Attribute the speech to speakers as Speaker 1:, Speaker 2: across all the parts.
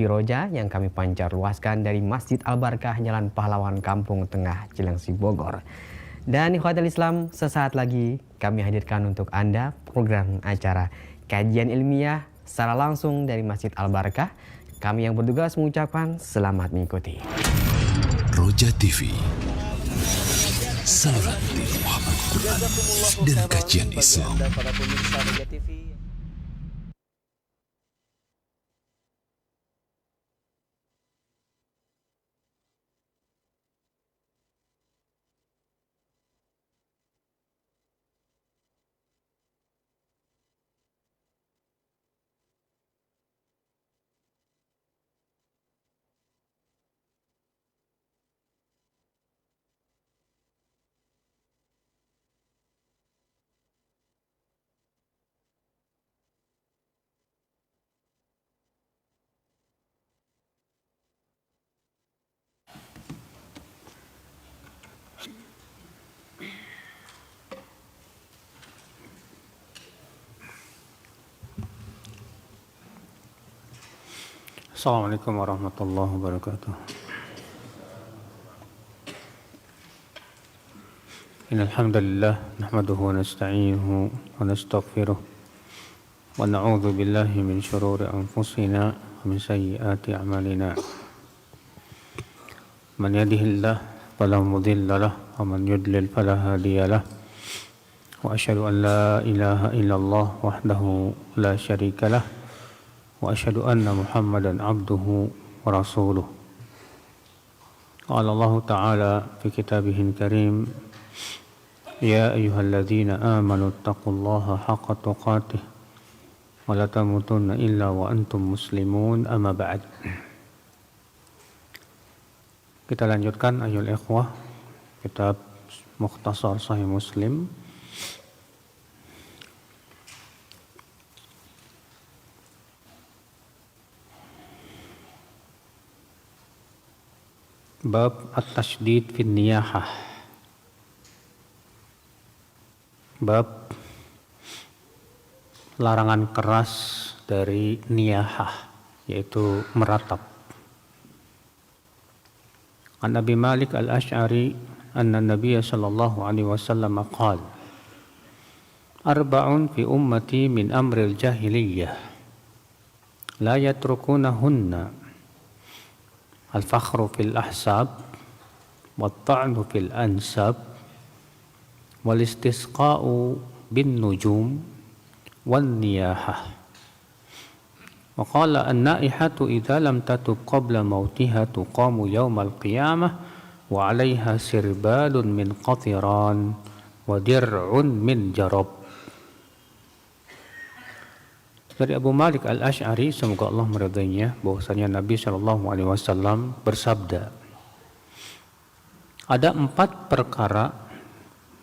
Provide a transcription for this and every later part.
Speaker 1: Roja yang kami pancar luaskan dari Masjid Al-Barkah Jalan Pahlawan Kampung Tengah Cilengsi Bogor. Dan ikhwatul Islam, sesaat lagi kami hadirkan untuk Anda program acara kajian ilmiah secara langsung dari Masjid Al-Barkah. Kami yang bertugas mengucapkan selamat mengikuti.
Speaker 2: Roja TV, saluran pemahaman Quran dan kajian Islam.
Speaker 3: Assalamualaikum warahmatullahi wabarakatuh. Innal hamdalillah nahmaduhu wa nasta'inuhu wa nastaghfiruh wa na'udzu billahi min shururi anfusina wa min sayyiati a'malina. Man yahdihillahu fala mudilla lahu wa man yudlil fala hadiya lahu. Wa asyhadu an la ilaha illallah wahdahu la syarika lahu wa asyhadu anna Muhammadan abduhu wa rasuluh. Qala Allah Ta'ala fi kitabihil karim, ya ayyuhalladzina amanu taqullaha haqqa tuqatih wa la tamutunna illa wa antum muslimun, amma ba'd. Kita lanjutkan ayyuhal ikhwah kitab Mukhtasar Sahih Muslim. Bab at-tasydid fin niyahah. Bab larangan keras dari niyahah, yaitu meratap. An Abi Malik Al-Asy'ari anna Nabiy sallallahu alaihi wasallam qala: Arba'un fi ummati min amril jahiliyah la yatrukunahunna al-fakhru fil ahsab wat-ta'nu fil ansab wal istisqa'u bin nujum wan niyahah. Wa qala an-naihatu idza lam tatub qabla mautiha tuqamu yaumal qiyamah wa 'alaiha sirbalun min qatiran wa dir'un min jarab. Dari Abu Malik Al-Asy'ari, semoga Allah meridainya, bahwasanya Nabi SAW bersabda, ada 4 perkara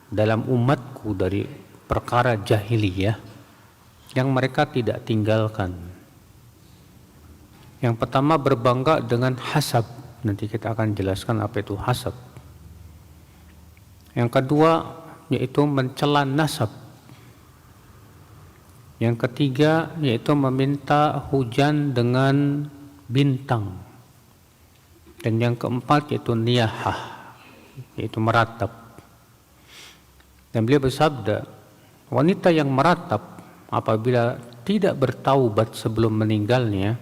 Speaker 3: dalam umatku dari perkara jahiliyah yang mereka tidak tinggalkan. Yang pertama, berbangga dengan hasab. Nanti kita akan jelaskan apa itu hasab. Yang kedua, yaitu mencela nasab. Yang ketiga, yaitu meminta hujan dengan bintang. Dan yang keempat, yaitu niyahah, yaitu meratap. Dan beliau bersabda, wanita yang meratap apabila tidak bertaubat sebelum meninggalnya,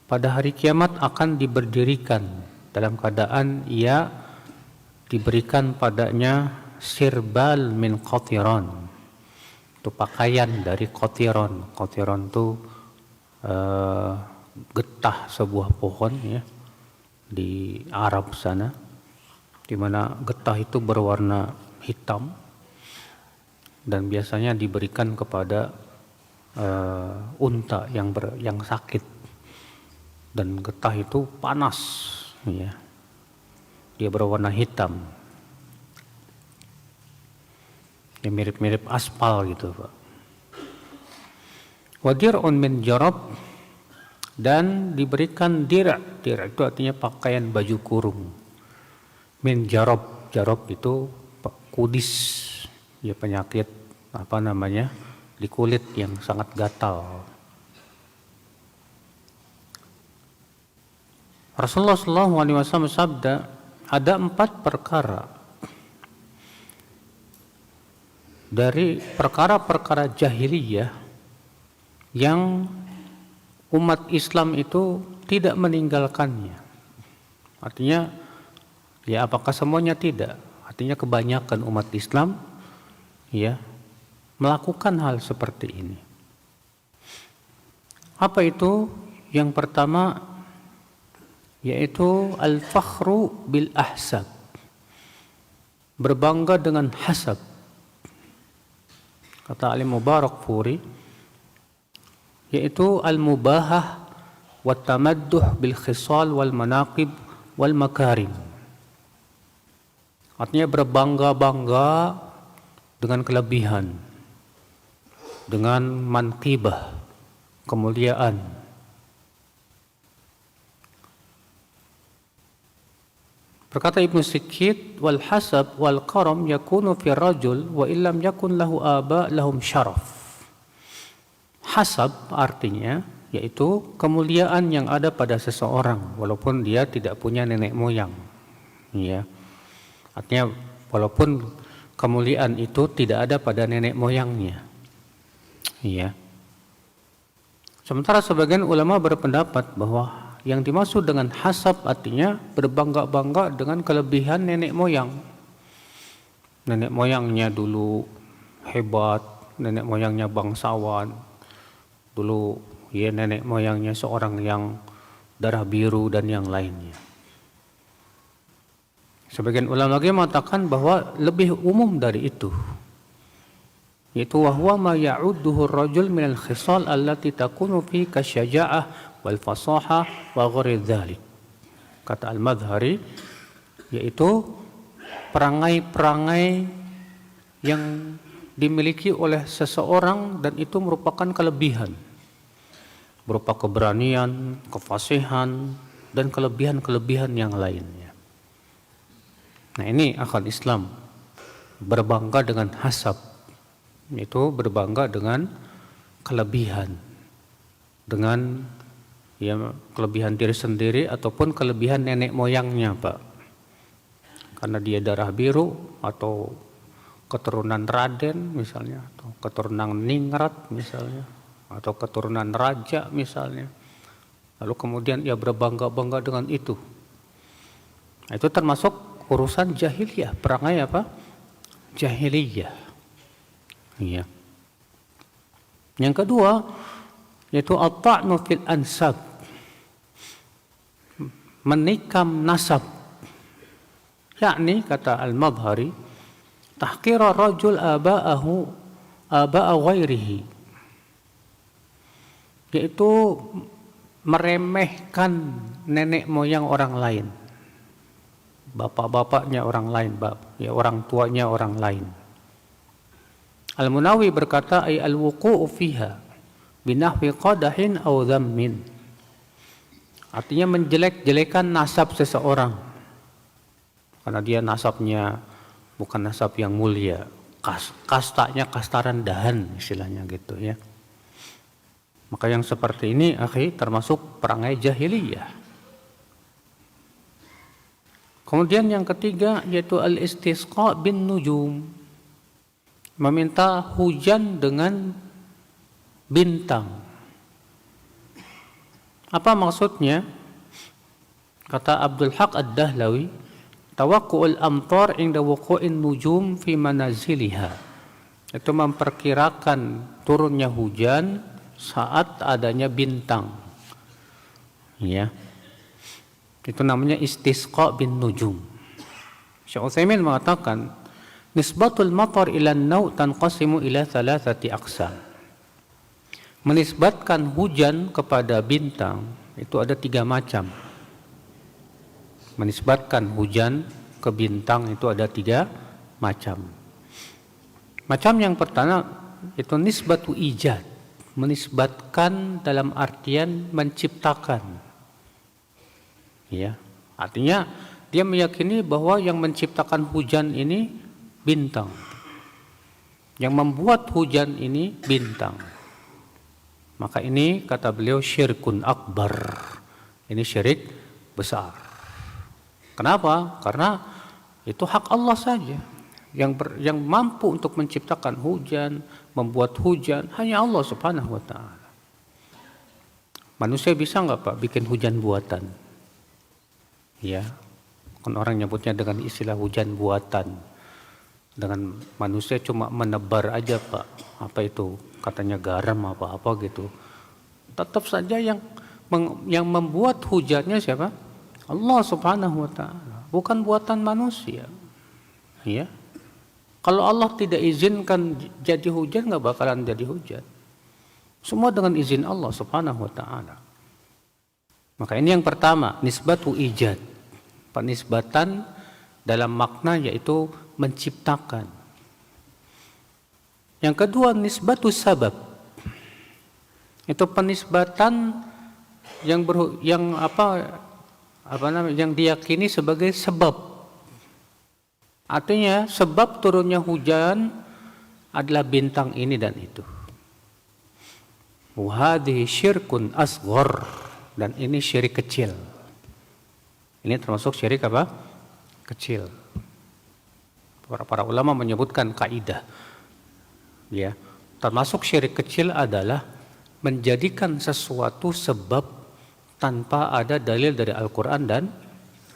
Speaker 3: pada hari kiamat akan diberdirikan dalam keadaan ia diberikan padanya sirbal min qatiran, itu pakaian dari qatiran. Qatiran itu getah sebuah pohon ya di Arab sana, di mana getah itu berwarna hitam dan biasanya diberikan kepada unta yang sakit. Dan getah itu panas ya. Dia berwarna hitam. Ya, mirip-mirip aspal gitu, Pak. Wadir'un min jarab, dan diberikan dir'. Dir' itu artinya pakaian baju kurung. Min jarab, jarab itu kudis, ya penyakit di kulit yang sangat gatal. Rasulullah SAW bersabda, ada 4 perkara dari perkara-perkara jahiliyah yang umat Islam itu tidak meninggalkannya. Artinya, ya apakah semuanya tidak? Artinya kebanyakan umat Islam ya melakukan hal seperti ini. Apa itu? Yang pertama yaitu al-fakhru bil ahsab. Berbangga dengan hasab. Kata Alim Mubarakfuri, yaitu al-mubahah wa tamadduh bil khisal wal manaqib wal makarim. Artinya berbangga-bangga dengan kelebihan, dengan manqibah, kemuliaan. Berkata Ibnu Sikit, wal hasab wal karam yakunu fi rajul wa illam yakun lahu aba lahum syaraf. Hasab artinya yaitu kemuliaan yang ada pada seseorang walaupun dia tidak punya nenek moyang. Ya. Artinya walaupun kemuliaan itu tidak ada pada nenek moyangnya. Ya. Sementara sebagian ulama berpendapat bahwa yang dimaksud dengan hasab artinya berbangga-bangga dengan kelebihan nenek moyang. Nenek moyangnya dulu hebat, nenek moyangnya bangsawan. Dulu ya nenek moyangnya seorang yang darah biru dan yang lainnya. Sebagian ulama lagi mengatakan bahwa lebih umum dari itu. Yaitu wahwa ma ya'udduhu ar-rajul min al-khisal allati takunu fi kasyaja'ah wal fasaha wa ghairi dzalik. Kata Al-Madhari yaitu perangai-perangai yang dimiliki oleh seseorang dan itu merupakan kelebihan berupa keberanian, kefasihan dan kelebihan-kelebihan yang lainnya. Nah, ini akal Islam berbangga dengan hasab, yaitu berbangga dengan kelebihan, dengan ya kelebihan diri sendiri ataupun kelebihan nenek moyangnya, Pak. Karena dia darah biru atau keturunan Raden misalnya, atau keturunan Ningrat misalnya, atau keturunan raja misalnya. Lalu kemudian ia berbangga-bangga dengan itu. Nah, itu termasuk urusan jahiliyah, perangai apa? Jahiliyah. Iya. Yang kedua yaitu at-ta'nu fil ansab. Menikam nasab. Yakni kata Al-Madhari, tahqira rajul aba'a ghairihi. Yaitu meremehkan nenek moyang orang lain. Bapak-bapaknya orang lain, ya orang tuanya orang lain. Al-Munawi berkata ay al-wuqu'u fiha binahwi qadahin aw dhammin. Artinya menjelek-jelekan nasab seseorang. Karena dia nasabnya bukan nasab yang mulia, kastanya kasta rendahan istilahnya gitu ya. Maka yang seperti ini akhi termasuk perangai jahiliyah. Kemudian yang ketiga yaitu al-istisqa bin nujum. Meminta hujan dengan bintang. Apa maksudnya? Kata Abdul Haq Ad-Dahlawi, tawaqqu'ul amtar inda wuqu'in nujum fi manaziliha. Itu memperkirakan turunnya hujan saat adanya bintang. Ya. Itu namanya istisqa bin nujum. Syekh Utsaimin mengatakan, nisbatul matar ila an-naw tanqasimu ila thalathati aqsam. Menisbatkan hujan kepada bintang itu ada 3 macam. Menisbatkan hujan ke bintang itu ada 3 macam. Macam yang pertama itu nisbatu ijad, menisbatkan dalam artian menciptakan. Ya, artinya dia meyakini bahwa yang menciptakan hujan ini bintang. Yang membuat hujan ini bintang. Maka ini kata beliau syirkun akbar. Ini syirik besar. Kenapa? Karena itu hak Allah saja. Yang mampu untuk menciptakan hujan, membuat hujan, hanya Allah Subhanahu wa ta'ala. Manusia bisa nggak Pak bikin hujan buatan? Ya, kan orang nyebutnya dengan istilah hujan buatan. Dengan manusia cuma menebar aja Pak, apa itu katanya garam apa-apa gitu. Tetap saja yang membuat hujannya siapa? Allah Subhanahu wa ta'ala, bukan buatan manusia. Ya. Kalau Allah tidak izinkan jadi hujan, nggak bakalan jadi hujan. Semua dengan izin Allah Subhanahu wa ta'ala. Maka ini yang pertama, nisbatu ijad. Penisbatan dalam makna yaitu menciptakan. Yang kedua, nisbatu sabab. Itu penisbatan yang yang diyakini sebagai sebab. Artinya sebab turunnya hujan adalah bintang ini dan itu. Wahadihi syirkun asghar, dan ini syirik kecil. Ini termasuk syirik apa? Kecil. Para ulama menyebutkan kaidah. Ya, termasuk syirik kecil adalah menjadikan sesuatu sebab tanpa ada dalil dari Al-Quran dan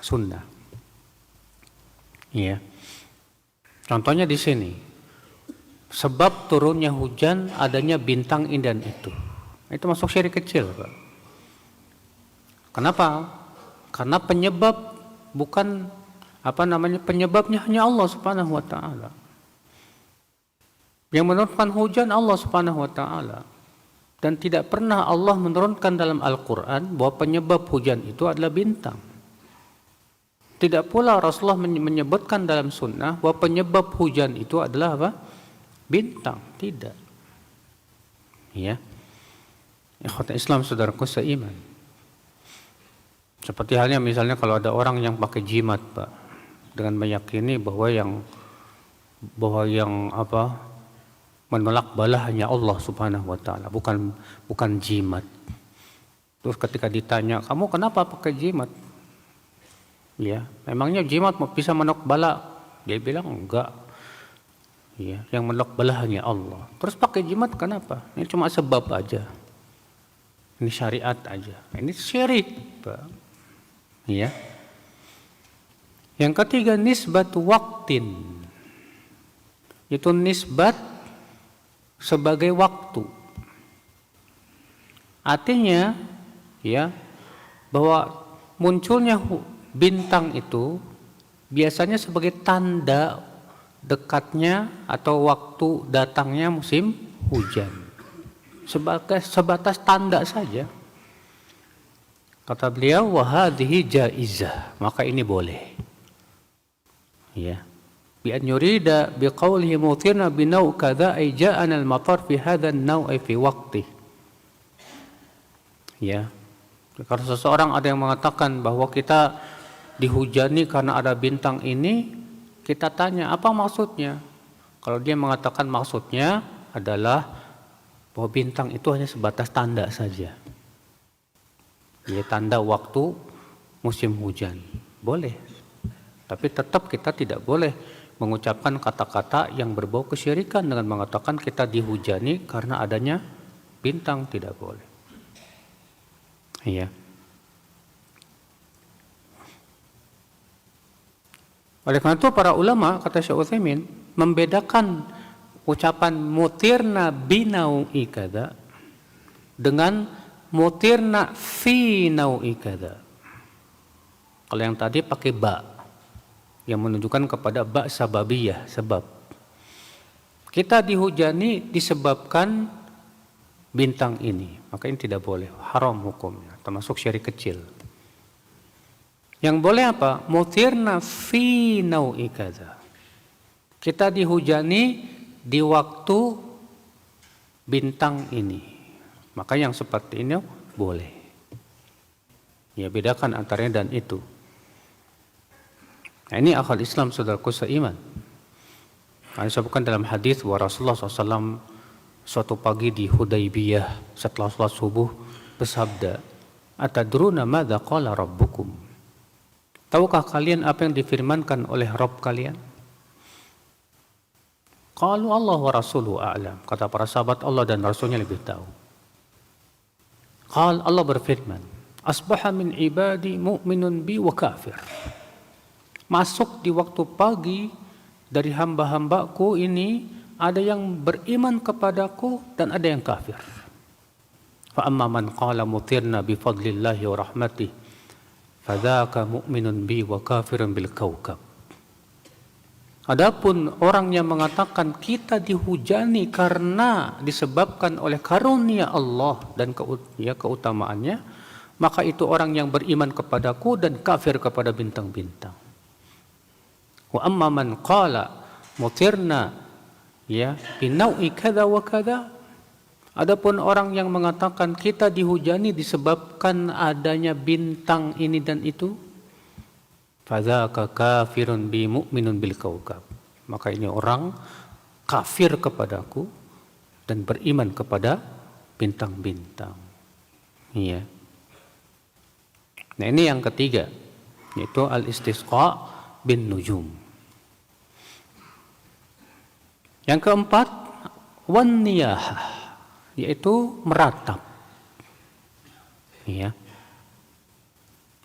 Speaker 3: Sunnah. Ya. Contohnya di sini, sebab turunnya hujan adanya bintang ini dan itu masuk syirik kecil, Pak. Kenapa? Karena penyebab bukan penyebabnya hanya Allah Subhanahu wa ta'ala. Yang menurunkan hujan Allah Subhanahu wa ta'ala. Dan tidak pernah Allah menurunkan dalam Al-Quran bahwa penyebab hujan itu adalah bintang. Tidak pula Rasulullah menyebutkan dalam sunnah bahwa penyebab hujan itu adalah apa? Bintang. Tidak. Ya. Ikhwata Islam, saudaraku seiman. Seperti halnya misalnya kalau ada orang yang pakai jimat, Pak, dengan meyakini bahwa yang menolak bala hanya Allah Subhanahu wa ta'ala, bukan jimat. Terus ketika ditanya, kamu kenapa pakai jimat? Ya, memangnya jimat bisa menolak bala? Dia bilang enggak. Ya, yang menolak bala hanya Allah. Terus pakai jimat kenapa? Ini cuma sebab aja. Ini syariat aja. Ini syirik, Pak. Ya. Yang ketiga, nisbat waktin. Itu nisbat sebagai waktu. Artinya, ya, bahwa munculnya bintang itu biasanya sebagai tanda dekatnya atau waktu datangnya musim hujan. Sebatas tanda saja. Kata beliau, wahadihi jaizah, maka ini boleh. Ya. Bi an yurida bi qawlihi mutirna bi naw kadza ay ja'ana al-matar fi hadha an-naw' fi waqti. Ya. Kalau seseorang ada yang mengatakan bahwa kita dihujani karena ada bintang ini, kita tanya apa maksudnya? Kalau dia mengatakan maksudnya adalah bahwa bintang itu hanya sebatas tanda saja. Ya, tanda waktu musim hujan. Boleh. Tapi tetap kita tidak boleh mengucapkan kata-kata yang berbau kesyirikan dengan mengatakan kita dihujani karena adanya bintang, tidak boleh. Iya. Oleh karena itu para ulama, kata Syekh Utsaimin, membedakan ucapan mutirna binau'i kada dengan mutirna fi nau'i kada. Kalau yang tadi pakai ba yang menunjukkan kepada ba sababiyah, sebab. Kita dihujani disebabkan bintang ini, maka ini tidak boleh, haram hukumnya, termasuk syirik kecil. Yang boleh apa? Mutirna fi nau'i kada. Kita dihujani di waktu bintang ini. Maka yang seperti ini boleh. Ya, bedakan antaranya dan itu. Nah, ini akal Islam, saudaraku seiman. Nah, disebutkan dalam hadis bahwa Rasulullah SAW suatu pagi di Hudaybiyah setelah sholat subuh bersabda, atadruna madza qala rabbukum? Tahukah kalian apa yang difirmankan oleh Rabb kalian? Qalu Allah wa rasuluhu a'lam. Kata para sahabat, Allah dan Rasulnya lebih tahu. Allah berfirman, asbaha min ibadi mu'minun bi wa kafir. Masuk di waktu pagi dari hamba-hambaku ini ada yang beriman kepadaku dan ada yang kafir. Fa amma man qala mutirna bi fadlillahi wa rahmatih fadzaka mu'minun bi wa kafirun bil kaukab. Adapun orang yang mengatakan kita dihujani karena disebabkan oleh karunia Allah dan keutamaannya, maka itu orang yang beriman kepadaku dan kafir kepada bintang-bintang. Wa amma man qala mutirna binau'i kadza wa kadza. Adapun orang yang mengatakan kita dihujani disebabkan adanya bintang ini dan itu, fadzaka kafirun bi mu'minun bil kaukab. Maka ini orang kafir kepadaku dan beriman kepada bintang-bintang. Iya. Nah, ini yang ketiga, yaitu al-istisqa bin nujum. Yang keempat, wan niyahah, yaitu meratap. Iya.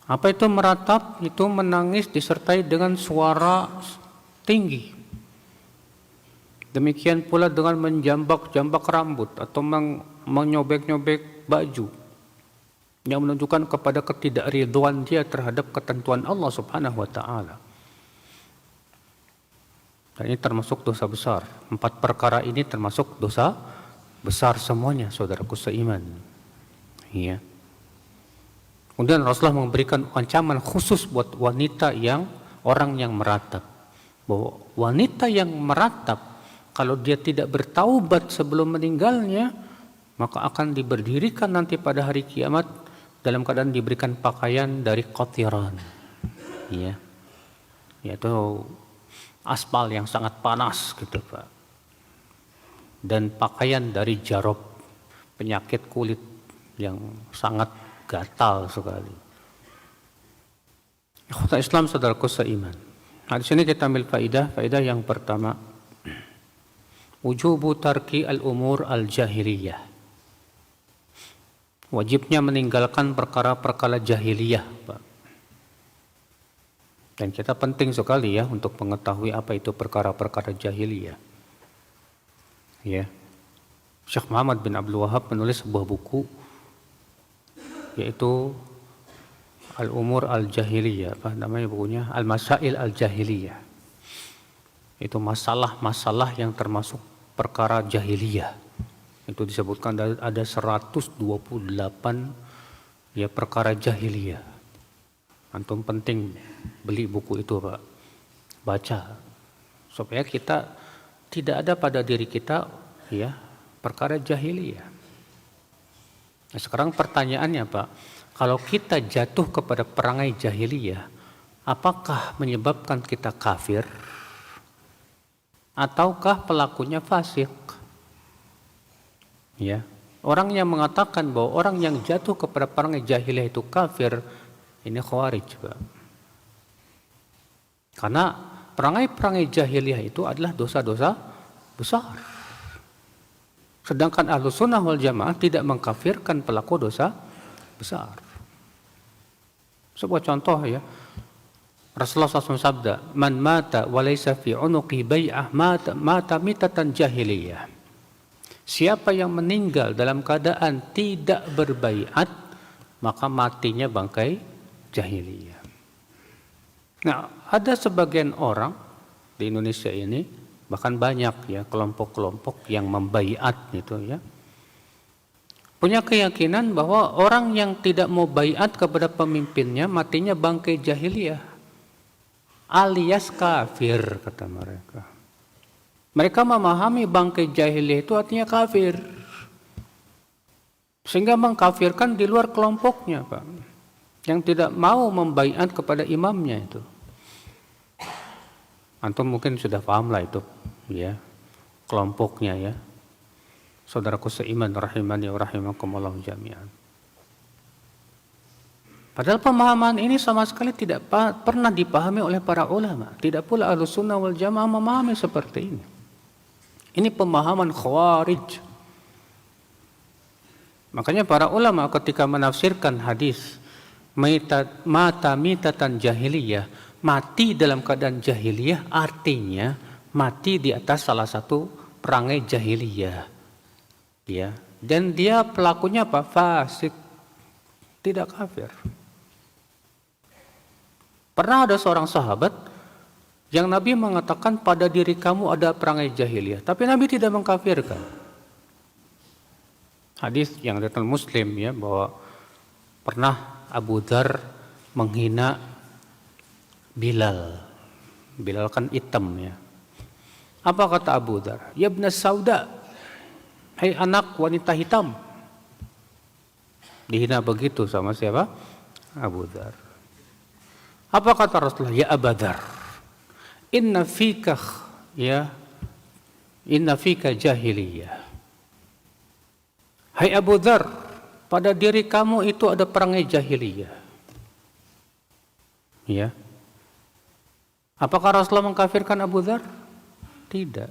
Speaker 3: Apa itu meratap? Itu menangis disertai dengan suara tinggi. Demikian pula dengan menjambak-jambak rambut atau menyobek-nyobek baju yang menunjukkan kepada ketidakridhoan dia terhadap ketentuan Allah Subhanahu wa taala. Dan ini termasuk dosa besar. 4 perkara ini termasuk dosa besar semuanya, saudaraku seiman. Iya. Kemudian Rasulullah memberikan ancaman khusus buat wanita orang yang meratap. Bahwa wanita yang meratap, kalau dia tidak bertaubat sebelum meninggalnya, maka akan diberdirikan nanti pada hari kiamat dalam keadaan diberikan pakaian dari qatiran. Ya. Yaitu aspal yang sangat panas gitu, Pak. Dan pakaian dari jarob, penyakit kulit yang sangat gatal sekali. Ikhwata Islam, saudaraku seiman. Nah, di sini kita ambil faedah yang pertama, wujubu tarki al-umur al-jahiliyah. Wajibnya meninggalkan perkara-perkara jahiliyah, Pak. Dan kita penting sekali ya untuk mengetahui apa itu perkara-perkara jahiliyah. Ya. Syekh Muhammad bin Abdul Wahab menulis sebuah buku yaitu Al-Umur Al-Jahiliyah, apa namanya bukunya? Al-Masail Al-Jahiliyah. Itu masalah-masalah yang termasuk perkara jahiliyah. Itu disebutkan ada 128 ya perkara jahiliyah. Antum penting beli buku itu, Pak. Baca supaya kita tidak ada pada diri kita ya perkara jahiliyah. Nah, sekarang pertanyaannya, Pak, kalau kita jatuh kepada perangai jahiliyah, apakah menyebabkan kita kafir ataukah pelakunya fasik? Ya, orang yang mengatakan bahwa orang yang jatuh kepada perangai jahiliyah itu kafir, ini khawarij, Pak. Karena perangai-perangai jahiliyah itu adalah dosa-dosa besar. Sedangkan Ahlus Sunnah wal Jamaah tidak mengkafirkan pelaku dosa besar. Sebuah contoh ya, Rasulullah SAW sabda, man mata wa laysa fi unuqi bai'ah mata mitatan jahiliyah. Siapa yang meninggal dalam keadaan tidak berbaiat, maka matinya bangkai jahiliyah. Nah, ada sebagian orang di Indonesia ini, bahkan banyak ya kelompok-kelompok yang membaiat gitu ya, punya keyakinan bahwa orang yang tidak mau baiat kepada pemimpinnya matinya bangkai jahiliyah alias kafir, kata mereka. Mereka memahami bangkai jahiliyah itu artinya kafir, sehingga mengkafirkan di luar kelompoknya, Pak, yang tidak mau membaiat kepada imamnya itu. Antum mungkin sudah paham lah itu ya kelompoknya ya. Saudaraku seiman rahimani wa rahimakumullah jami'an. Padahal pemahaman ini sama sekali tidak pernah dipahami oleh para ulama. Tidak pula Ahlussunnah wal Jamaah memahami seperti ini. Ini pemahaman Khawarij. Makanya para ulama ketika menafsirkan hadis mata mitatan jahiliyah, mati dalam keadaan jahiliyah artinya mati di atas salah satu perangai jahiliyah. Ya, dan dia pelakunya apa? Fasik. Tidak kafir. Pernah ada seorang sahabat yang Nabi mengatakan pada diri kamu ada perangai jahiliyah, tapi Nabi tidak mengkafirkan. Hadis yang riwayat Muslim ya, bahwa pernah Abu Dzar menghina Bilal. Bilal kan hitam ya. Apa kata Abu Dzar? Ya ibn Sauda, hai anak wanita hitam. Dihina begitu sama siapa? Abu Dzar. Apa kata Rasulullah? Ya Abu Dzar, inna fika jahiliyah. Hai Abu Dzar, pada diri kamu itu ada perangai jahiliyah. Ya. Apakah Rasulullah mengkafirkan Abu Dzar? Tidak.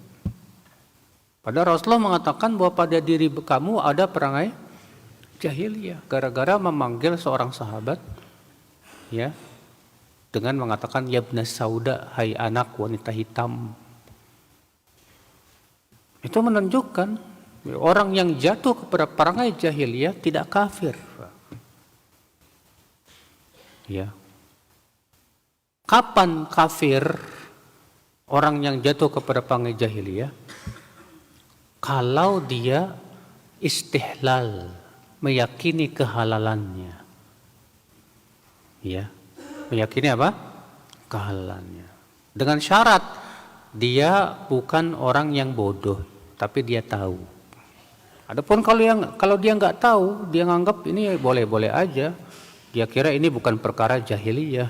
Speaker 3: Padahal Rasulullah mengatakan bahwa pada diri kamu ada perangai jahiliyah gara-gara memanggil seorang sahabat ya dengan mengatakan ya ibn Sauda, hai anak wanita hitam. Itu menunjukkan orang yang jatuh kepada perangai jahiliyah tidak kafir. Ya. Kapan kafir orang yang jatuh kepada perangai jahiliyah? Kalau dia istihlal, meyakini kehalalannya. Ya. Meyakini apa? Kehalalannya. Dengan syarat dia bukan orang yang bodoh, tapi dia tahu. Adapun kalau dia nggak tahu, dia nganggap ini boleh-boleh aja. Dia kira ini bukan perkara jahiliyah.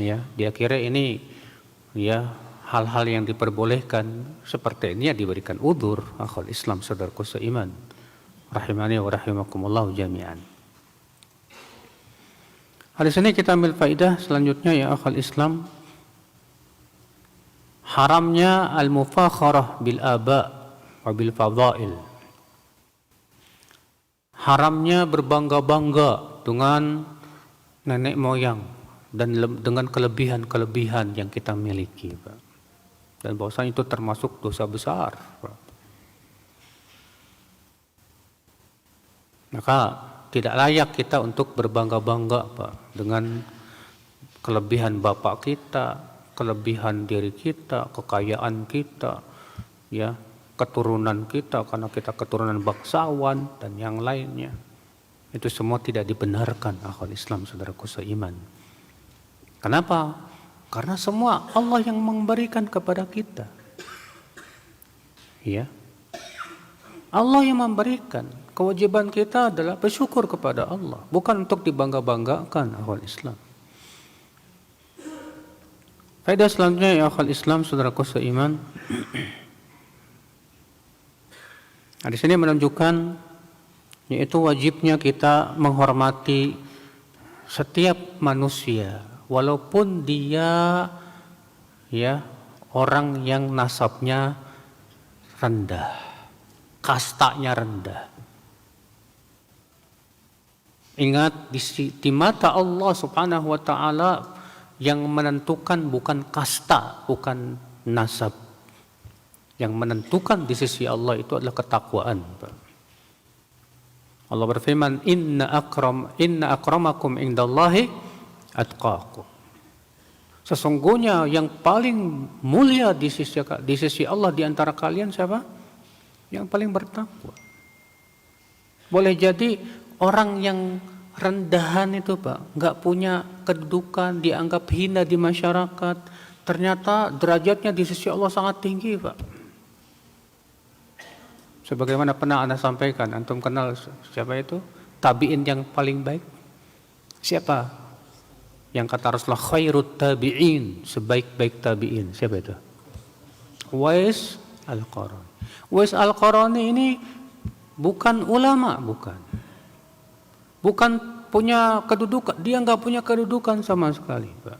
Speaker 3: Ya, dia kira ini ya hal-hal yang diperbolehkan seperti ini ya diberikan udzur. Akhul Islam, saudaraku seiman. Rahimani wa rahimakumullah jami'an. Hari ini kita ambil faidah selanjutnya ya akhul Islam. Haramnya al-mufakharah bil aba wa bil fadail. Haramnya berbangga-bangga dengan nenek moyang dan dengan kelebihan-kelebihan yang kita miliki, Pak. Dan bahwasanya itu termasuk dosa besar, Pak. Maka tidak layak kita untuk berbangga-bangga Pak dengan kelebihan bapak kita, kelebihan diri kita, kekayaan kita, ya, keturunan kita karena kita keturunan bangsawan dan yang lainnya. Itu semua tidak dibenarkan akhwat Islam, saudaraku seiman. Kenapa? Karena semua Allah yang memberikan kepada kita. Ya. Allah yang memberikan. Kewajiban kita adalah bersyukur kepada Allah, bukan untuk dibangga-banggakan akhwat Islam. Faedah selanjutnya ya akhwat Islam, saudaraku seiman. Nah, di sini menunjukkan yaitu wajibnya kita menghormati setiap manusia walaupun dia ya orang yang nasabnya rendah, kastanya rendah. Ingat di mata Allah Subhanahu wa taala yang menentukan bukan kasta, bukan nasab. Yang menentukan di sisi Allah itu adalah ketakwaan. Allah berfirman, Inna akramakum indallahi atqakum. Sesungguhnya yang paling mulia di sisi Allah di antara kalian siapa? Yang paling bertakwa. Boleh jadi orang yang rendahan itu Pak, nggak punya kedudukan, dianggap hina di masyarakat, ternyata derajatnya di sisi Allah sangat tinggi Pak. Sebagaimana pernah Anda sampaikan, antum kenal siapa itu? Tabi'in yang paling baik? Siapa? Yang kata Rasulullah khairut tabi'in, sebaik-baik tabi'in. Siapa itu? Uwais Al-Qarani. Uwais Al-Qarani ini bukan ulama, bukan punya kedudukan. Dia nggak punya kedudukan sama sekali, Pak.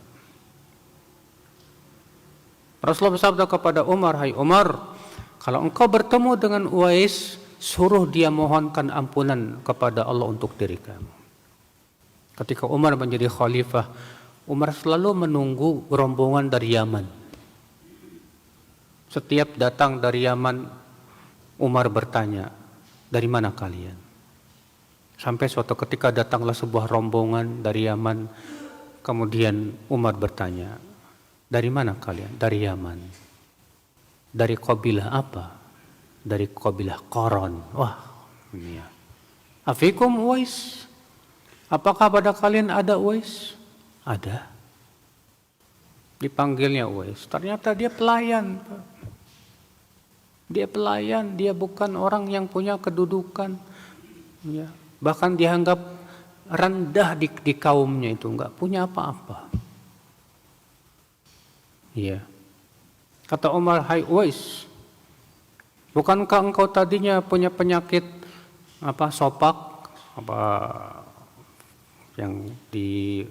Speaker 3: Rasulullah bersabda kepada Umar, hai Umar, kalau engkau bertemu dengan Uwais, suruh dia mohonkan ampunan kepada Allah untuk diri kamu. Ketika Umar menjadi khalifah, Umar selalu menunggu rombongan dari Yaman. Setiap datang dari Yaman, Umar bertanya, dari mana kalian? Sampai suatu ketika datanglah sebuah rombongan dari Yaman, kemudian Umar bertanya, dari mana kalian? Dari Yaman. Dari kabilah apa? Dari kabilah Qaran. Wah, ini ya. Afikum Uwais? Apakah pada kalian ada Uwais? Ada. Dipanggilnya Uwais. Ternyata dia pelayan. Dia pelayan, dia bukan orang yang punya kedudukan. Ya. Bahkan dianggap rendah di kaumnya itu, enggak punya apa-apa. Iya. Kata Umar, hai Uwais, bukankah engkau tadinya punya penyakit sopak, yang di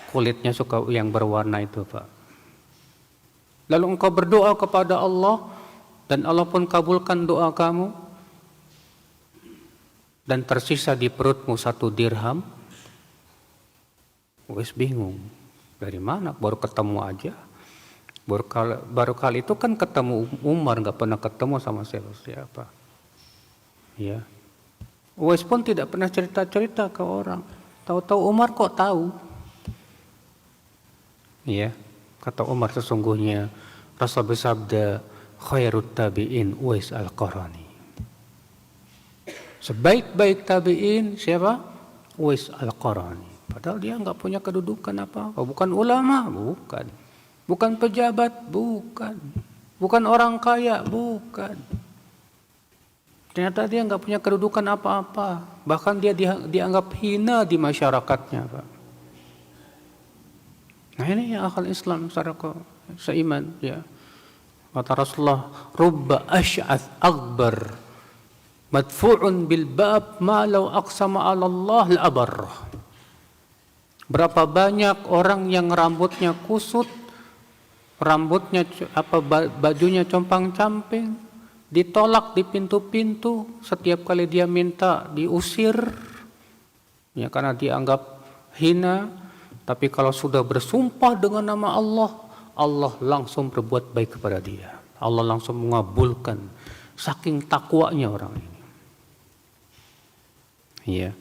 Speaker 3: kulitnya suka yang berwarna itu, Pak. Lalu engkau berdoa kepada Allah dan Allah pun kabulkan doa kamu dan tersisa di perutmu 1 dirham. Uwais bingung, dari mana? Baru ketemu aja. Baru kali itu kan ketemu Umar, nggak pernah ketemu sama siapa. Ya. Uwais pun tidak pernah cerita-cerita ke orang. Tahu-tahu Umar kok tahu. Ya. Kata Umar, sesungguhnya Rasul bersabda, khairut tabi'in Uwais al-Qarani. Sebaik-baik tabi'in siapa? Uwais al-Qarani. Padahal dia nggak punya kedudukan apa-apa. Bukan ulama, bukan. Bukan pejabat, bukan. Bukan orang kaya, bukan. Ternyata dia nggak punya kedudukan apa-apa. Bahkan dia dianggap hina di masyarakatnya, Pak. Nah ini ya akal Islam secara seiman, ya. Kata Rasulullah, rubba asy'ath akbar madfu'un bil bab ma law aqsama 'ala Allah al-abar. Berapa banyak orang yang rambutnya kusut, rambutnya bajunya compang-camping, ditolak di pintu-pintu, setiap kali dia minta diusir, ya karena dianggap hina. Tapi kalau sudah bersumpah dengan nama Allah, Allah langsung berbuat baik kepada dia. Allah langsung mengabulkan, saking takwanya orang ini. Iya,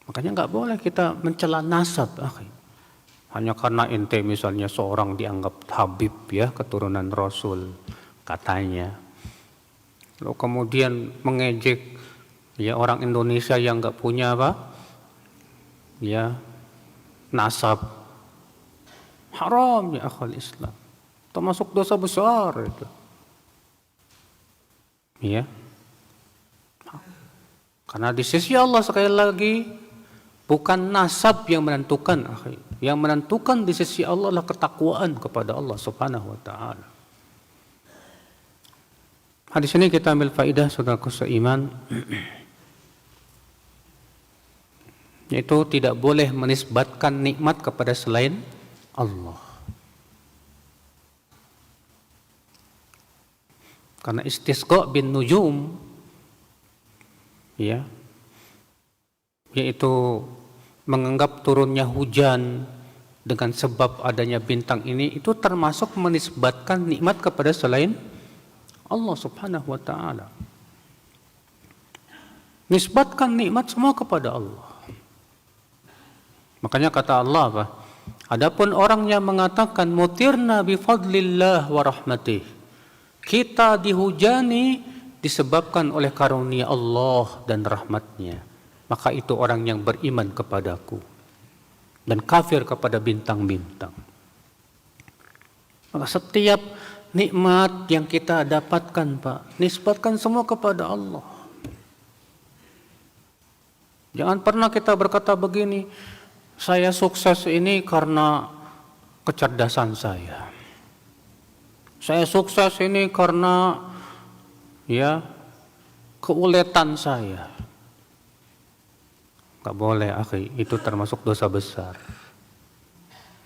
Speaker 3: makanya nggak boleh kita mencela nasab, hanya karena ente misalnya seorang dianggap Habib, ya, keturunan Rasul katanya, lalu kemudian mengejek, ya, orang Indonesia yang nggak punya ya, nasab. Haram ya akhal Islam, termasuk dosa besar itu. Ya, karena di sisi Allah sekali lagi bukan nasab yang menentukan, yang menentukan di sisi Allah adalah ketakwaan kepada Allah Subhanahu wa taala. Hadis ini kita ambil faidah, saudaraku seiman, yaitu tidak boleh menisbatkan nikmat kepada selain Allah. Karena istisqa bin nujum, ya, yaitu menganggap turunnya hujan dengan sebab adanya bintang ini, itu termasuk menisbatkan nikmat kepada selain Allah Subhanahu wa taala. Nisbatkan nikmat semua kepada Allah. Makanya kata Allah apa? Adapun orang yang mengatakan mutirna bi fadlillah wa rahmatih, kita dihujani disebabkan oleh karunia Allah dan rahmatnya, maka itu orang yang beriman kepadaku dan kafir kepada bintang-bintang. Maka setiap nikmat yang kita dapatkan, Pak, nisbatkan semua kepada Allah. Jangan pernah kita berkata begini, saya sukses ini karena kecerdasan saya. Saya sukses ini karena, ya, keuletan saya. Nggak boleh, akhi. Itu termasuk dosa besar.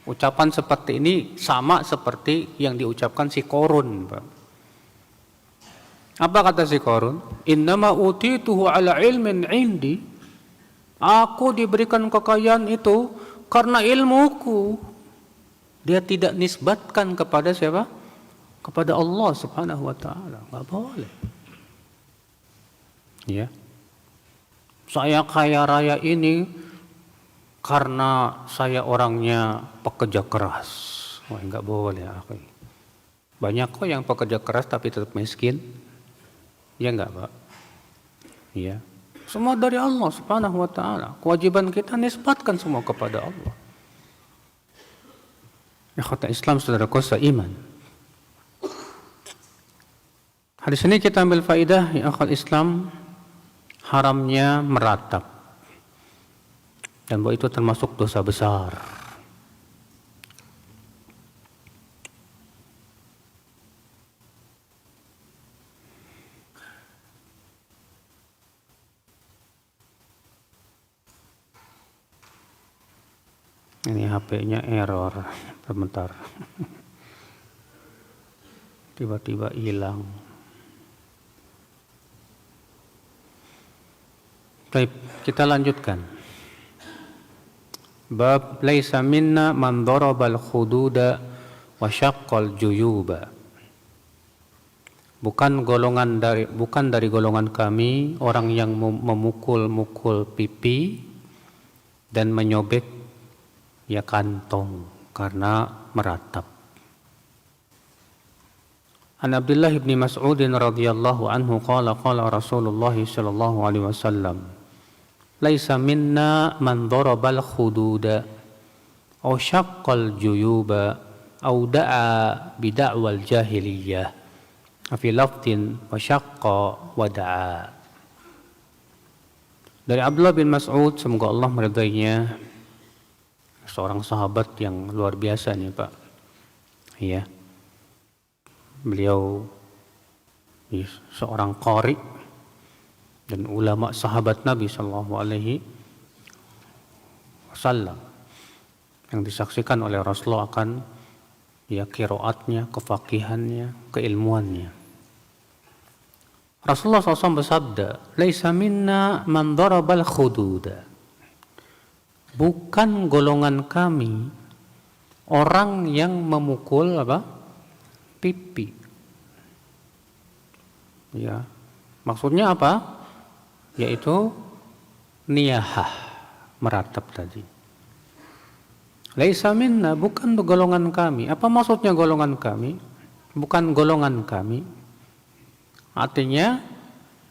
Speaker 3: Ucapan seperti ini sama seperti yang diucapkan si Korun, Pak. Apa kata si Korun? Innama utituhu ala ilmin indi. Aku diberikan kekayaan itu karena ilmuku. Dia tidak nisbatkan kepada siapa? Kepada Allah Subhanahu wa taala. Enggak boleh. Ya. Saya kaya raya ini karena saya orangnya pekerja keras. Wah, enggak boleh, akhi. Banyak kok yang pekerja keras tapi tetap miskin. Ya enggak, Pak? Ya. Semua dari Allah Subhanahu wa taala. Kewajiban kita nisbatkan semua kepada Allah. Ikhwata Islam, saudaraku seiman. Hadis ini kita ambil faidah ya akhwat Islam, haramnya meratap. Dan bahwa itu termasuk dosa besar. Ini HP-nya error, sebentar. Tiba-tiba hilang. Baik, kita lanjutkan. Bab laisa minna man darabal khududa wa syaqqal juyuba. Bukan dari golongan kami orang yang memukul-mukul pipi dan menyobek ya kantong karena meratap. An Abdullah bin Mas'ud radhiyallahu anhu qala Rasulullah sallallahu alaihi wasallam laisa minna man darabal khududa aw syaqqal juyuba aw da'a bid'awal jahiliyah fi lafdin wa syaqqa wa da'a. Dari Abdullah bin Mas'ud, semoga Allah meridainya, seorang sahabat yang luar biasa nih Pak. Ya. Beliau seorang qari dan ulama sahabat Nabi sallallahu alaihi wasallam yang disaksikan oleh Rasulullah akan qiraatnya, kefaqihannya, keilmuannya. Rasulullah SAW bersabda, "Laisa minna man darabal khududa." Bukan golongan kami orang yang memukul pipi. Ya, maksudnya apa? Yaitu niyahah, meratap tadi. Laisa minna, bukan golongan kami. Apa maksudnya golongan kami? Bukan golongan kami. Artinya,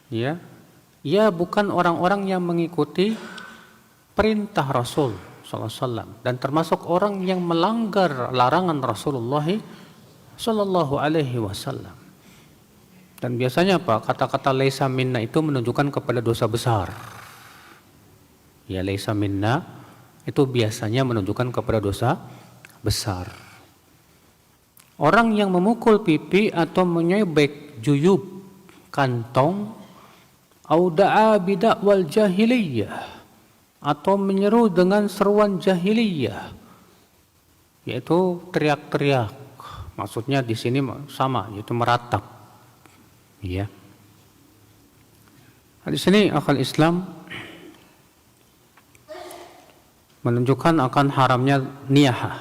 Speaker 3: ya bukan orang-orang yang mengikuti perintah Rasul SAW dan termasuk orang yang melanggar larangan Rasulullah Sallallahu Alaihi Wasallam. Dan biasanya kata-kata laisa minna itu menunjukkan kepada dosa besar. Ya, laisa minna itu biasanya menunjukkan kepada dosa besar. Orang yang memukul pipi atau menyobek juyub kantong, auda'a bid'awal jahiliyah, atau menyeru dengan seruan jahiliyah, yaitu teriak-teriak. Maksudnya di sini sama, yaitu meratap. Ya. Di sini akal Islam menunjukkan akan haramnya niyahah.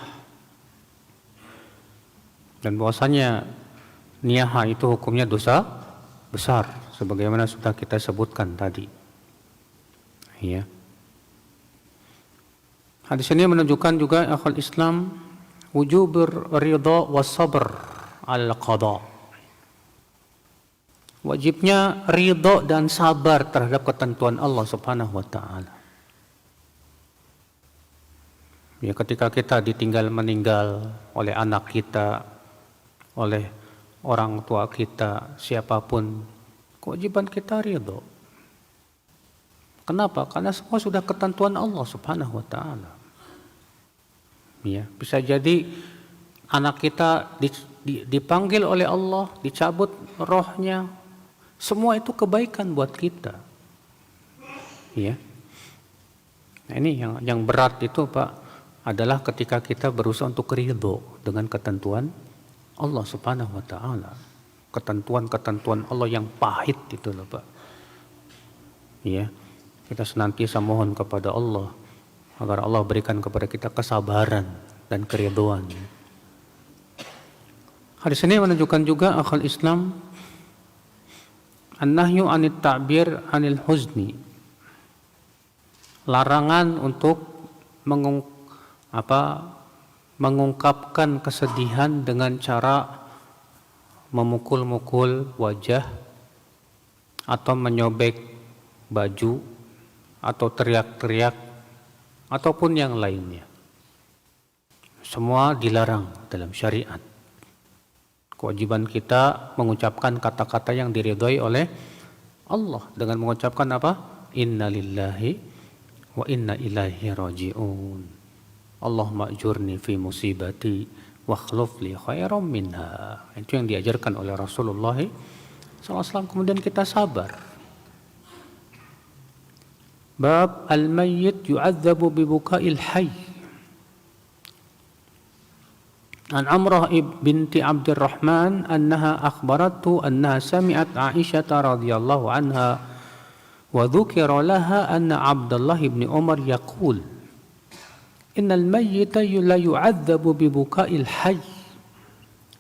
Speaker 3: Dan bahwasanya niyahah itu hukumnya dosa besar, sebagaimana sudah kita sebutkan tadi. Ya. Hadis ini menunjukkan juga akal Islam wujubur ridha was sabr al qada. Wajibnya ridha dan sabar terhadap ketentuan Allah Subhanahu wa taala. Ya, ketika kita ditinggal meninggal oleh anak kita, oleh orang tua kita, siapapun, kewajiban kita ridha. Kenapa? Karena semua sudah ketentuan Allah Subhanahu wa taala. Ya, bisa jadi anak kita dipanggil oleh Allah, dicabut rohnya. Semua itu kebaikan buat kita. Ya. Nah, ini yang berat itu Pak adalah ketika kita berusaha untuk ridho dengan ketentuan Allah Subhanahu wa taala. Ketentuan-ketentuan Allah yang pahit itu loh Pak. Ya. Kita senantiasa mohon kepada Allah agar Allah berikan kepada kita kesabaran dan keridhaan. Hadis ini menunjukkan juga akal Islam an-nahyu 'anit ta'bir 'anil huzni. Larangan untuk mengungkapkan kesedihan dengan cara memukul-mukul wajah atau menyobek baju atau teriak-teriak ataupun yang lainnya. Semua dilarang dalam syariat. Kewajiban kita mengucapkan kata-kata yang diridhai oleh Allah dengan mengucapkan apa? Inna lillahi wa inna ilaihi raji'un. Allahumma ajurni fi musibati wa akhlif li khairam minha. Itu yang diajarkan oleh Rasulullah SAW. Kemudian kita sabar. Bab al-mayyit yu'adzabu bi buka'il hayy. An Amrah binti Abdurrahman annaha akhbaratu annaha sami'at Aisyah radhiyallahu anha wa dzukira laha anna Abdullah bin Umar yaqul innal mayyita la yu'adzabu bi buka'il hayy.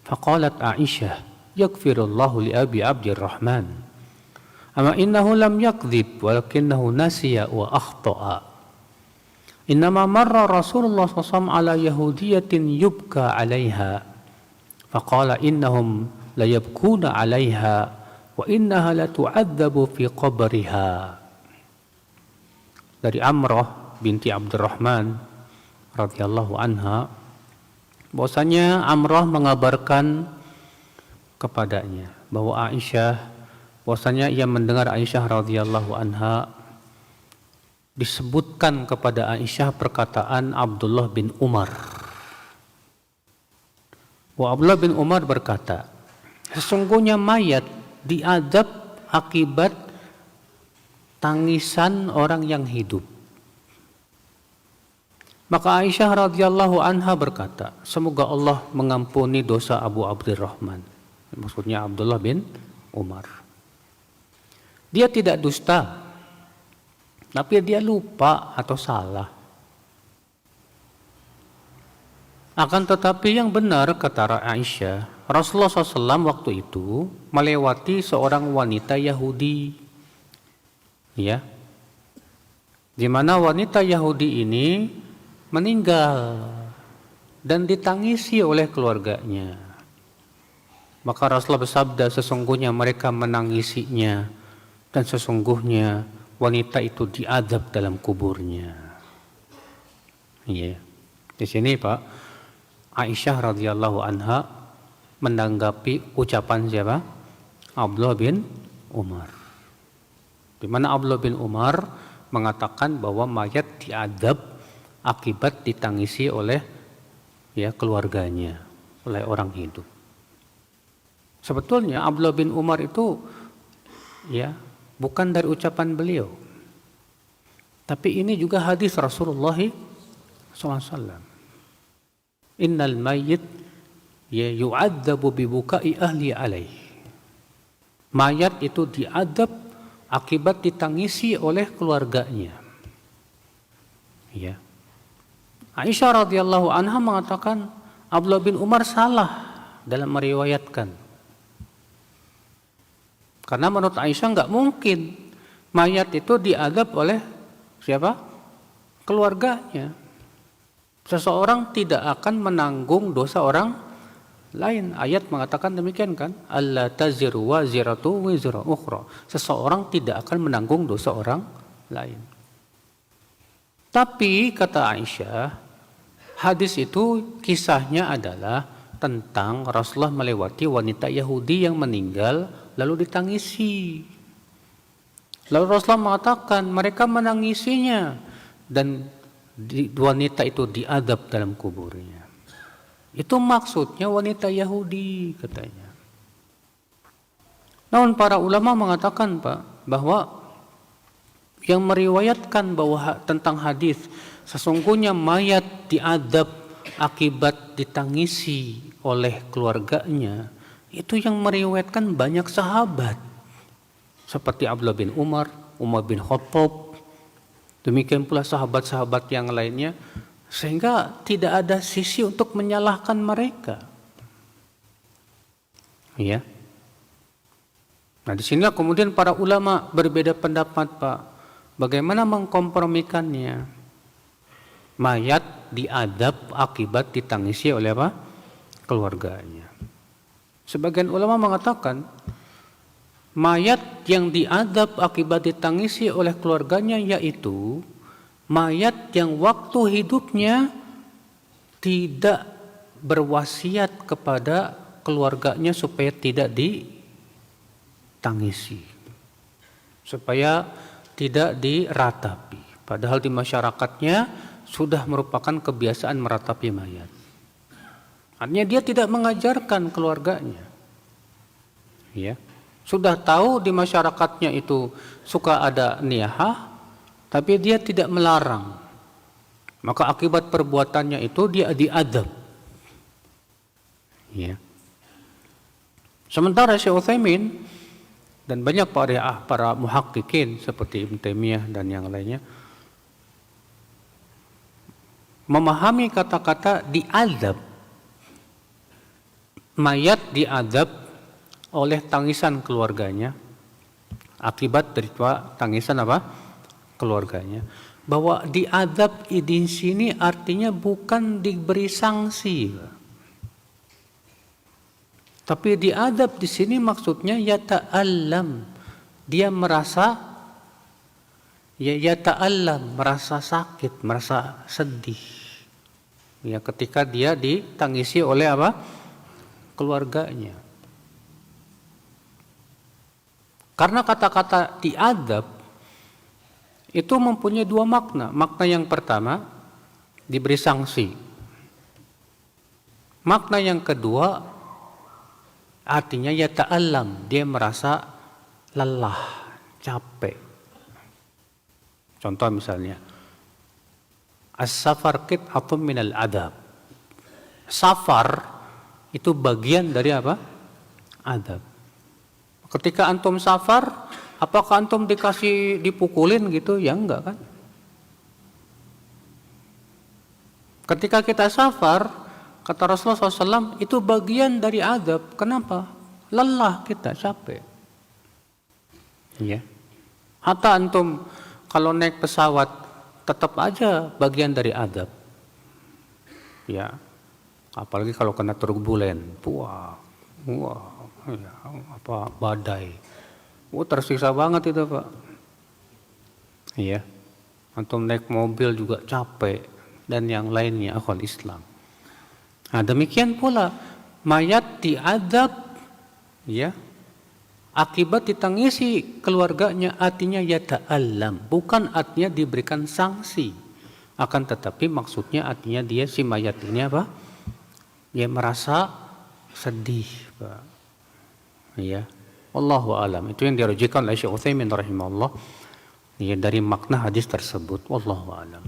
Speaker 3: Faqalat Aisyah yaghfirullahu li Abi Abdurrahman ama innahu lam yakdzib walakinahu nasiya wa akhta'a. Innama marra Rasulullah SAW ala yahudiyatin yubka 'alaiha faqala innahum la yabkuna 'alaiha wa innaha la tu'adzabu fi qabriha. Dari Amrah binti Abdurrahman radhiyallahu anha bahwasanya Amrah mengabarkan kepadanya bahwa bahwasanya ia mendengar Aisyah radhiyallahu anha disebutkan kepada Aisyah perkataan Abdullah bin Umar. Abdullah bin Umar berkata, sesungguhnya mayat diadab akibat tangisan orang yang hidup. Maka Aisyah radhiyallahu anha berkata, semoga Allah mengampuni dosa Abu Abdurrahman. Maksudnya Abdullah bin Umar. Dia tidak dusta, tapi dia lupa atau salah. Akan tetapi yang benar kata Aisyah, Rasulullah SAW waktu itu melewati seorang wanita Yahudi, ya, di mana wanita Yahudi ini meninggal dan ditangisi oleh keluarganya. Maka Rasulullah bersabda, sesungguhnya mereka menangisinya dan sesungguhnya wanita itu diadab dalam kuburnya. Ya. Di sini Pak, Aisyah radhiyallahu anha menanggapi ucapan siapa? Abdullah bin Umar. Di mana Abdullah bin Umar mengatakan bahwa mayat diadab akibat ditangisi oleh keluarganya, oleh orang hidup. Sebetulnya Abdullah bin Umar itu bukan dari ucapan beliau, tapi ini juga hadis Rasulullah SAW. Innal mayyit yu'adzabu bi buka'i ahli alaih. Mayat itu diadab akibat ditangisi oleh keluarganya. Ya. Aisyah radhiyallahu anha mengatakan Abdullah bin Umar salah dalam meriwayatkan. Karena menurut Aisyah nggak mungkin mayat itu diadab oleh siapa? Keluarganya. Seseorang tidak akan menanggung dosa orang lain. Ayat mengatakan demikian kan? Alla taziru waziratu wizra ukhra. Seseorang tidak akan menanggung dosa orang lain. Tapi kata Aisyah, hadis itu kisahnya adalah tentang Rasulullah melewati wanita Yahudi yang meninggal lalu ditangisi. Lalu Rasulullah mengatakan mereka menangisinya dan wanita itu diadab dalam kuburnya. Itu maksudnya wanita Yahudi katanya. Namun para ulama mengatakan Pak bahwa yang meriwayatkan bahwa tentang hadis sesungguhnya mayat diadab akibat ditangisi oleh keluarganya, itu yang meriwayatkan banyak sahabat seperti Abdullah bin Umar, Umar bin Khattab, demikian pula sahabat-sahabat yang lainnya, sehingga tidak ada sisi untuk menyalahkan mereka. Ya. Nah, disinilah kemudian para ulama berbeda pendapat, Pak. Bagaimana mengkompromikannya? Mayat diadab akibat ditangisi oleh apa? Keluarganya. Sebagian ulama mengatakan mayat yang diadab akibat ditangisi oleh keluarganya yaitu mayat yang waktu hidupnya tidak berwasiat kepada keluarganya supaya tidak ditangisi, supaya tidak diratapi. Padahal di masyarakatnya sudah merupakan kebiasaan meratapi mayat. Artinya dia tidak mengajarkan keluarganya. Ya. Sudah tahu di masyarakatnya itu suka ada niyahah, tapi dia tidak melarang. Maka akibat perbuatannya itu dia diadab. Ya. Sementara Syekh Utsaimin dan banyak para muhaqqiqin seperti Ibnu Taimiyah dan yang lainnya memahami kata-kata diadab, mayat diadab oleh tangisan keluarganya akibat dari tangisan apa? Keluarganya. Bahwa diadab di sini artinya bukan diberi sanksi. Tapi diadab di sini maksudnya yata'allam. Dia merasa yata'allam, merasa sakit, merasa sedih. Ya, ketika dia ditangisi oleh apa? Keluarganya. Karena kata-kata diadab itu mempunyai dua makna. Makna yang pertama diberi sanksi. Makna yang kedua artinya yata'allam, dia merasa lelah, capek. Contoh misalnya, as-safar qit'atun minal adab. Safar itu bagian dari apa? Adab. Ketika antum safar, apakah antum dipukulin gitu? Ya enggak kan? Ketika kita safar, kata Rasulullah SAW, itu bagian dari adab. Kenapa? Lelah kita, capek. Ya. Hatta antum kalau naik pesawat, tetap aja bagian dari adab. Ya. Apalagi kalau kena turbulen, wah, ya, badai. Tersiksa banget itu, Pak. Iya. Antum naik mobil juga capek dan yang lainnya, akhwal Islam. Nah, demikian pula mayat diadab, ya, akibat ditangisi keluarganya, artinya yata'allam, bukan artinya diberikan sanksi. Akan tetapi maksudnya artinya dia si mayat ini apa? Dia merasa sedih, Pak. Ya. Wallahu alam. Itu yang dirujukan oleh Syekh Utsaimin rahimahullah, ya, dari makna hadis tersebut. Wallahu alam.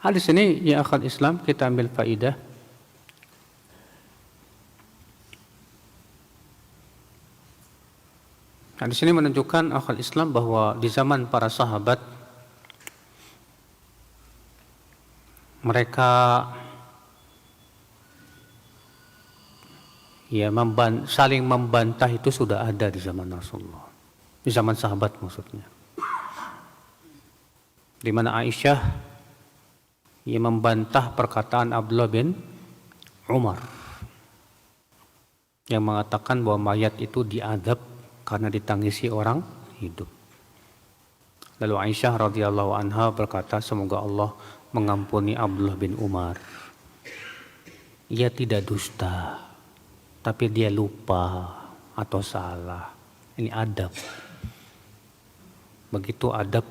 Speaker 3: Hadis ini ya akhal Islam kita ambil faidah. Hadis ini menunjukkan akhal Islam bahwa di zaman para sahabat mereka ya saling membantah itu sudah ada di zaman Rasulullah, di zaman sahabat maksudnya, di mana Aisyah ia membantah perkataan Abdullah bin Umar yang mengatakan bahwa mayat itu diadab karena ditangisi orang hidup. Lalu Aisyah radhiyallahu anha berkata, semoga Allah mengampuni Abdullah bin Umar. Ia tidak dusta, tapi dia lupa atau salah. Ini adab. Begitu adab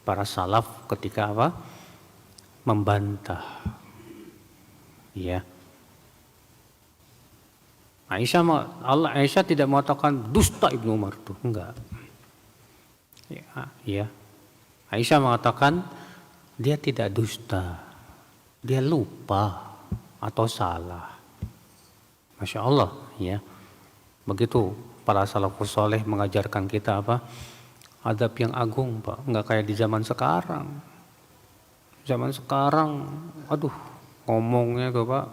Speaker 3: para salaf ketika apa? Membantah. Ya. Aisyah tidak mengatakan dusta Ibnu Umar itu, enggak. Ya. Aisyah mengatakan dia tidak dusta, dia lupa atau salah. Masya Allah, ya. Begitu para salafus soleh mengajarkan kita apa? Adab yang agung, Pak. Nggak kayak di zaman sekarang. Zaman sekarang, aduh, ngomongnya tuh Pak,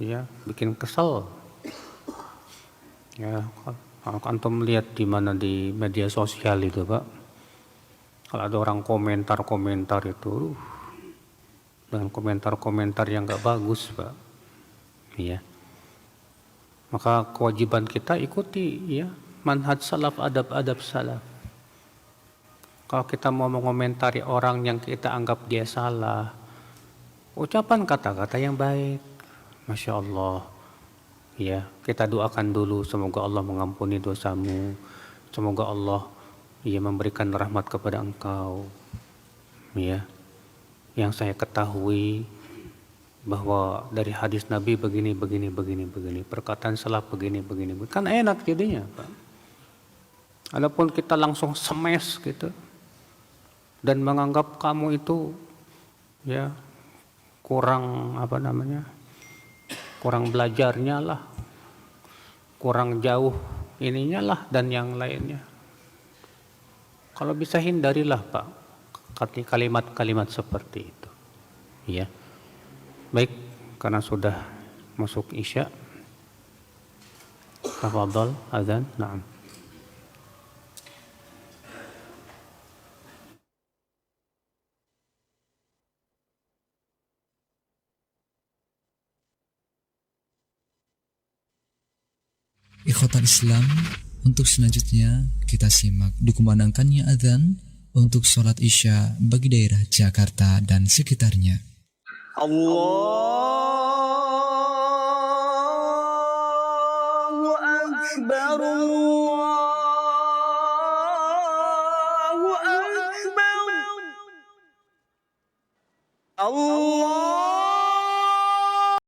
Speaker 3: ya bikin kesel. Ya, kalau antum lihat di mana di media sosial itu Pak, kalau ada orang komentar itu, dengan komentar-komentar yang nggak bagus Pak, ya. Maka kewajiban kita ikuti ya manhaj salaf, adab-adab salaf. Kalau kita mau mengomentari orang yang kita anggap dia salah, ucapan kata-kata yang baik. Masya Allah. Ya, kita doakan dulu semoga Allah mengampuni dosamu. Semoga Allah memberikan rahmat kepada engkau. Ya. Yang saya ketahui bahwa dari hadis Nabi begini. Perkataan salaf begini. Kan enak jadinya, Pak. Adapun kita langsung smash gitu dan menganggap kamu itu ya kurang kurang belajarnya lah, kurang jauh ininya lah dan yang lainnya. Kalau bisa hindarilah Pak kalimat-kalimat seperti itu. Ya. Baik, karena sudah masuk Isya. Tafadhal azan. Naam.
Speaker 2: Ikhwatal Islam, untuk selanjutnya kita simak dikumandangkannya adzan untuk sholat Isya bagi daerah Jakarta dan sekitarnya.
Speaker 4: Allahu Akbar, Allahu Akbar, Allah.